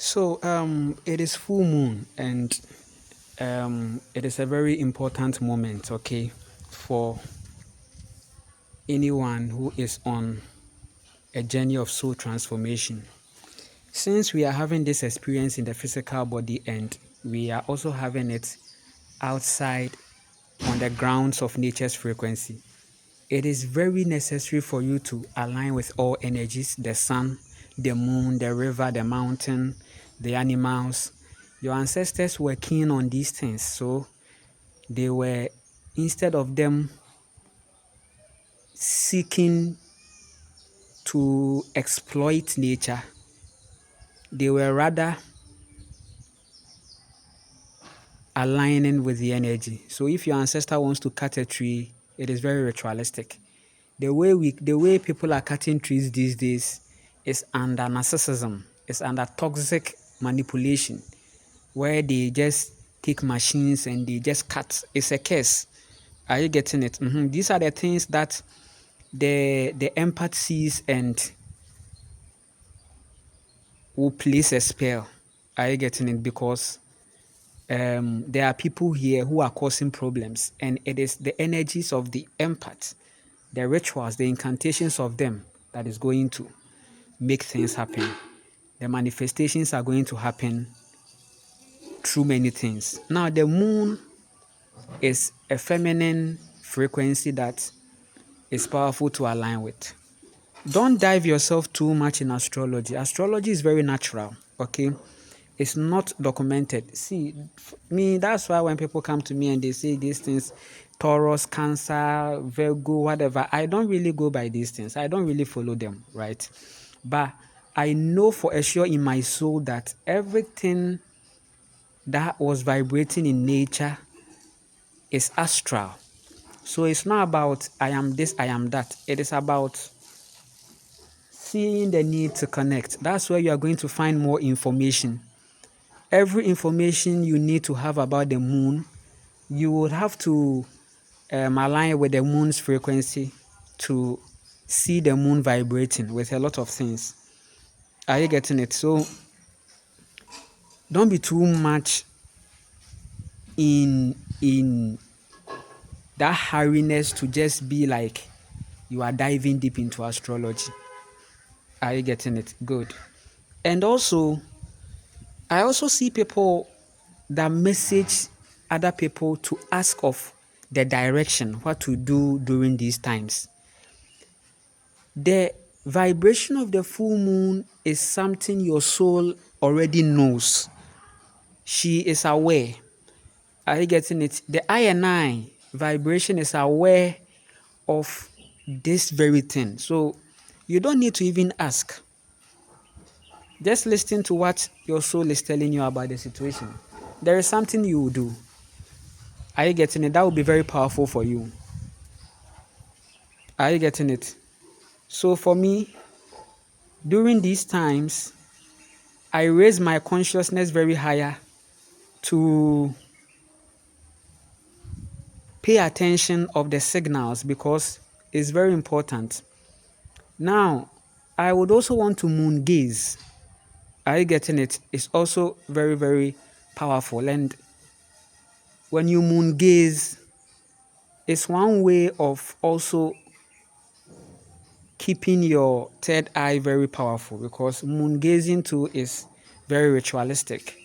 It is full moon, and it is a very important moment, okay, for anyone who is on a journey of soul transformation. Since we are having this experience in the physical body and we are also having it outside on the grounds of nature's frequency, it is very necessary for you to align with all energies: the sun, the moon, the river, the mountain, the animals. Your ancestors were keen on these things, so they were, instead of them seeking to exploit nature, they were rather aligning with the energy. So if your ancestor wants to cut a tree, it is very ritualistic. The way people are cutting trees these days is under narcissism, is under toxic manipulation, where they just take machines and they just cut. It's a curse. Are you getting it? These are the things that the empath sees and will place a spell. Are you getting it? Because there are people here who are causing problems, and it is the energies of the empath, the rituals, the incantations of them that is going to make things happen. The manifestations are going to happen through many things. Now, the moon is a feminine frequency that is powerful to align with. Don't dive yourself too much in astrology. Astrology is very natural, okay? It's not documented. See, me, that's why when people come to me and they say these things, Taurus, Cancer, Virgo, whatever, I don't really go by these things. I don't really follow them, right? But I know for a sure in my soul that everything that was vibrating in nature is astral. So it's not about I am this, I am that. It is about seeing the need to connect. That's where you are going to find more information. Every information you need to have about the moon, you would have to align with the moon's frequency to see the moon vibrating with a lot of things. Are you getting it? So don't be too much in that hurriness to just be like you are diving deep into astrology. Are you getting it? Good. And also, I also see people that message other people to ask of the direction, what to do during these times. The vibration of the full moon is something your soul already knows. She is aware. Are you getting it? The I and I vibration is aware of this very thing. So you don't need to even ask. Just listen to what your soul is telling you about the situation. There is something you will do. Are you getting it? That will be very powerful for you. Are you getting it? So for me, during these times, I raise my consciousness very higher to pay attention of the signals because it's very important. Now, I would also want to moon gaze. Are you getting it? It's also very, very powerful. And when you moon gaze, it's one way of also keeping your third eye very powerful because moon gazing too is very ritualistic.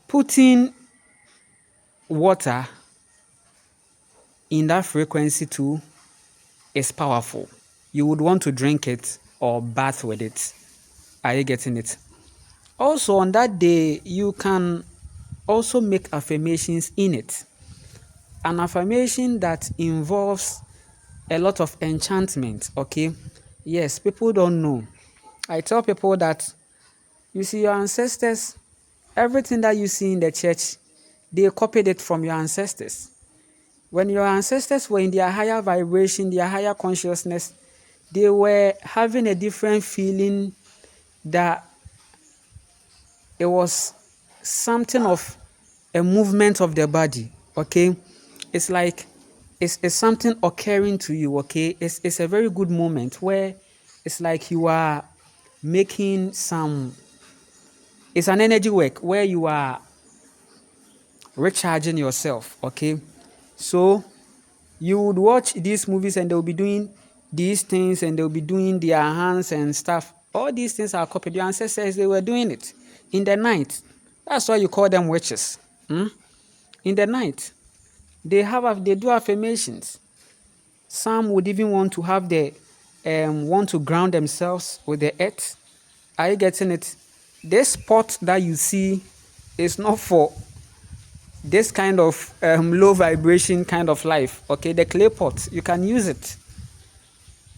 Putting water in that frequency too is powerful. You would want to drink it or bath with it. Are you getting it? Also, on that day, you can also make affirmations in it. An affirmation that involves a lot of enchantment, okay? Yes, people don't know. I tell people that, you see, your ancestors, everything that you see in the church, they copied it from your ancestors. When your ancestors were in their higher vibration, their higher consciousness, they were having a different feeling that it was something of a movement of the body, okay? It's like it's something occurring to you, okay? It's a very good moment where It's like you are making some, it's an energy work where you are recharging yourself, okay? So you would watch these movies and they'll be doing these things and they'll be doing their hands and stuff. All these things are copied. Your ancestors, they were doing it in the night. That's why you call them witches. In the night, they do affirmations. Some would even want to have want to ground themselves with the earth. Are you getting it? This pot that you see is not for this kind of low vibration kind of life. Okay, the clay pot, you can use it.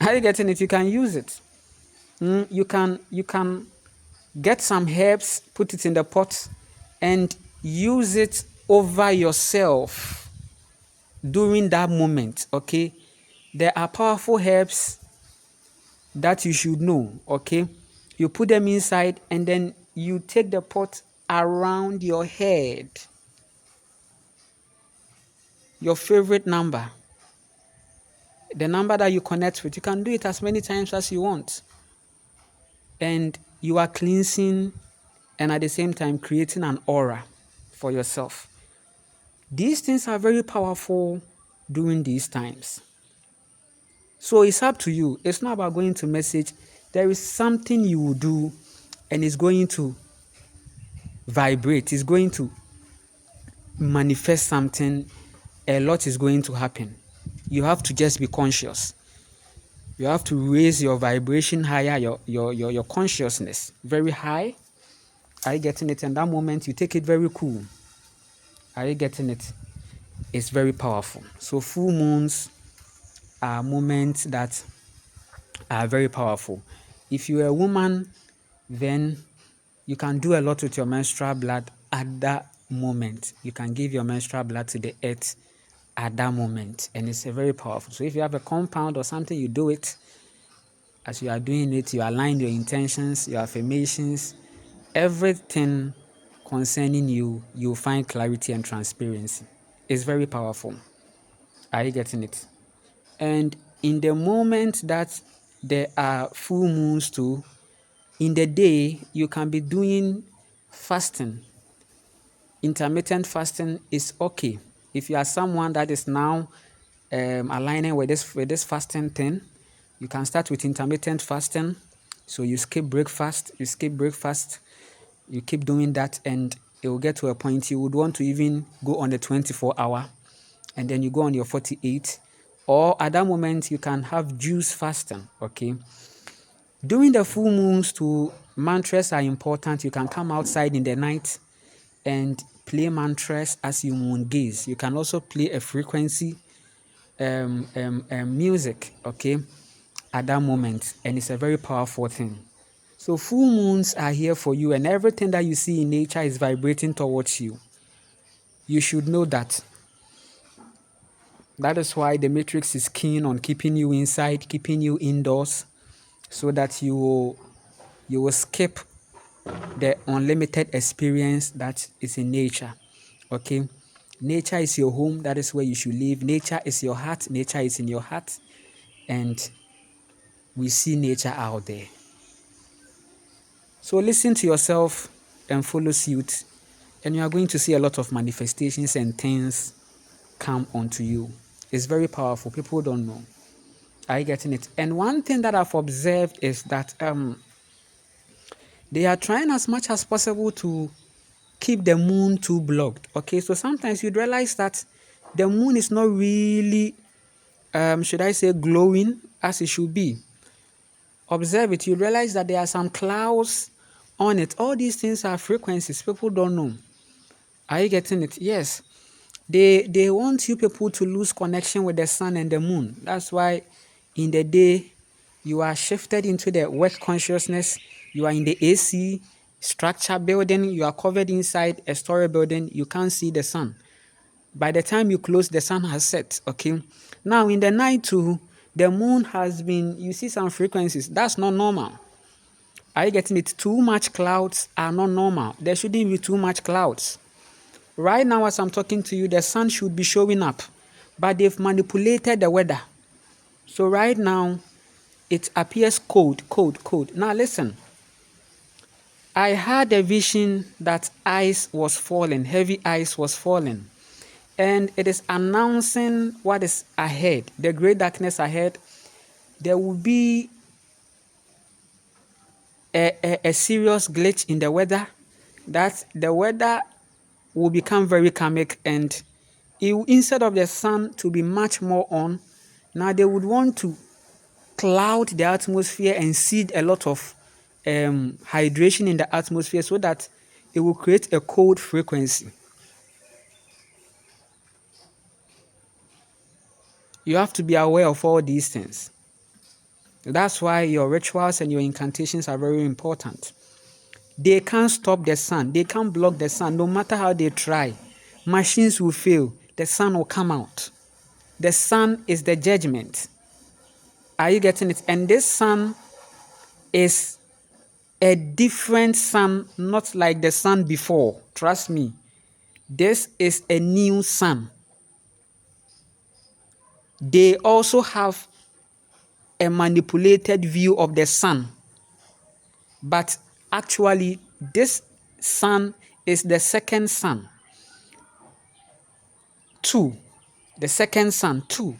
Are you getting it? You can use it. You can get some herbs, put it in the pot, and use it over yourself during that moment. Okay, there are powerful herbs that you should know. Okay, you put them inside and then you take the pot around your head, your favorite number, the number that you connect with. You can do it as many times as you want, and you are cleansing and at the same time creating an aura for yourself. These things are very powerful during these times. So it's up to you. It's not about going to message. There is something you will do and it's going to vibrate. It's going to manifest something. A lot is going to happen. You have to just be conscious. You have to raise your vibration higher, your consciousness very high. Are you getting it? And that moment you take it very cool. Are you getting it? It's very powerful. So full moons are moments that are very powerful. If you're a woman, then you can do a lot with your menstrual blood at that moment. You can give your menstrual blood to the earth at that moment, and it's a very powerful. So if you have a compound or something, you do it. As you are doing it, you align your intentions, your affirmations, everything concerning you, you'll find clarity and transparency. It's very powerful. Are you getting it? And in the moment that there are full moons too, in the day, you can be doing fasting. Intermittent fasting is okay. If you are someone that is now aligning with this fasting thing, you can start with intermittent fasting. So you skip breakfast, you keep doing that, and it will get to a point you would want to even go on the 24-hour, and then you go on your 48, or at that moment you can have juice fasting. Okay, during the full moons too, mantras are important. You can come outside in the night and play mantras as you moon gaze. You can also play a frequency music, okay, at that moment, and it's a very powerful thing. So full moons are here for you, and everything that you see in nature is vibrating towards you. You should know that. That is why the matrix is keen on keeping you inside, keeping you indoors, so that you will skip the unlimited experience that is in nature. Okay, nature is your home. That is where you should live. Nature is your heart. Nature is in your heart, and we see nature out there. So listen to yourself and follow suit, and you are going to see a lot of manifestations and things come onto you. It's very powerful. People don't know. Are you getting it? And one thing that I've observed is that they are trying as much as possible to keep the moon too blocked. Okay, so sometimes you'd realize that the moon is not really, should I say, glowing as it should be. Observe it, you realize that there are some clouds on it. All these things are frequencies. People don't know. Are you getting it? Yes. They want you people to lose connection with the sun and the moon. That's why in the day you are shifted into the wet consciousness. You are in the AC structure building. You are covered inside a story building. You can't see the sun. By the time you close, the sun has set. Okay. Now in the night too, the moon has been, you see some frequencies. That's not normal. Are you getting it? Too much clouds are not normal. There shouldn't be too much clouds. Right now, as I'm talking to you, the sun should be showing up, but they've manipulated the weather. So right now, it appears cold, cold, cold. Now listen, I had a vision that ice was falling, heavy ice was falling, and it is announcing what is ahead, the great darkness ahead. There will be a serious glitch in the weather, that the weather will become very karmic, and instead of the sun to be much more on, now they would want to cloud the atmosphere and seed a lot of hydration in the atmosphere so that it will create a cold frequency. You have to be aware of all these things. That's why your rituals and your incantations are very important. They can't stop the sun. They can't block the sun. No matter how they try, machines will fail. The sun will come out. The sun is the judgment. Are you getting it? And this sun is a different sun, not like the sun before. Trust me. This is a new sun. They also have a manipulated view of the sun. But actually, this sun is the second sun. 2. The second sun, 2.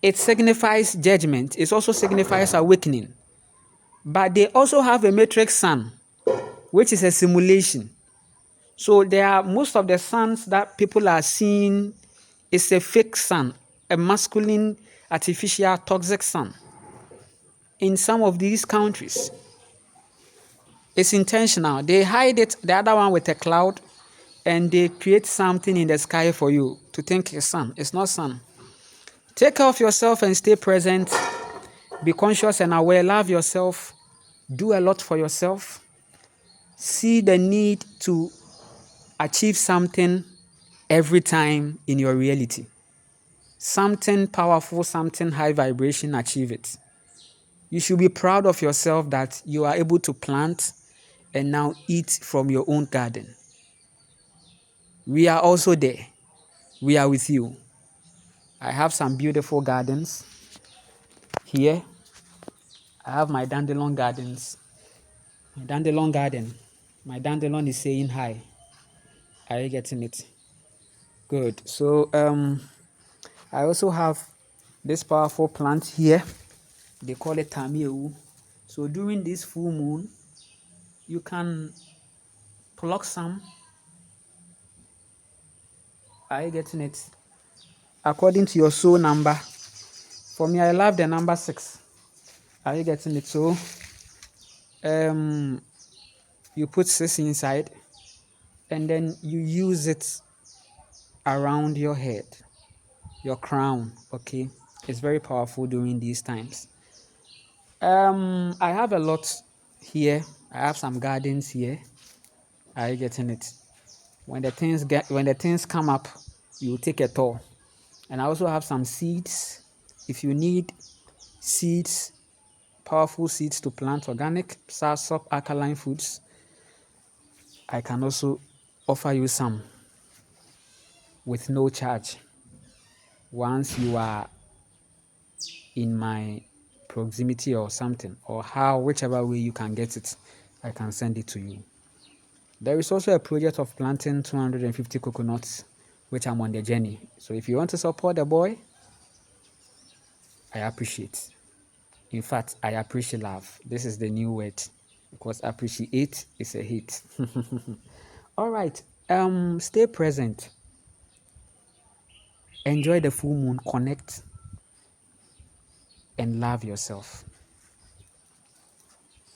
It signifies judgment. It also signifies awakening. But they also have a matrix sun, which is a simulation. So there are most of the suns that people are seeing is a fake sun, a masculine, artificial, toxic sun. In some of these countries, it's intentional. They hide it, the other one with a cloud, and they create something in the sky for you to think it's sun. It's not sun. Take care of yourself and stay present. Be conscious and aware. Love yourself. Do a lot for yourself. See the need to achieve something every time in your reality. Something powerful, something high vibration, achieve it. You should be proud of yourself that you are able to plant and now eat from your own garden. We are also there. We are with you. I have some beautiful gardens here. I have my dandelion gardens. My dandelion garden. My dandelion is saying hi. Are you getting it? Good. So I also have this powerful plant here. They call it tamiewu. So during this full moon, you can pluck some. Are you getting it? According to your soul number. For me, I love the number 6. Are you getting it? So you put 6 inside and then you use it around your head, your crown. Okay, it's very powerful during these times. I have a lot here. I have some gardens here. Are you getting it? When the things come up, you take a tour. And I also have some seeds. If you need seeds, powerful seeds to plant organic, sub alkaline foods, I can also offer you some with no charge. Once you are in my proximity or something, or whichever way you can get it, I can send it to you. There is also a project of planting 250 coconuts, which I'm on the journey. So if you want to support the boy, I appreciate. In fact, I appreciate love. This is the new word, because appreciate is a hit. All right. Stay present. Enjoy the full moon, connect, and love yourself.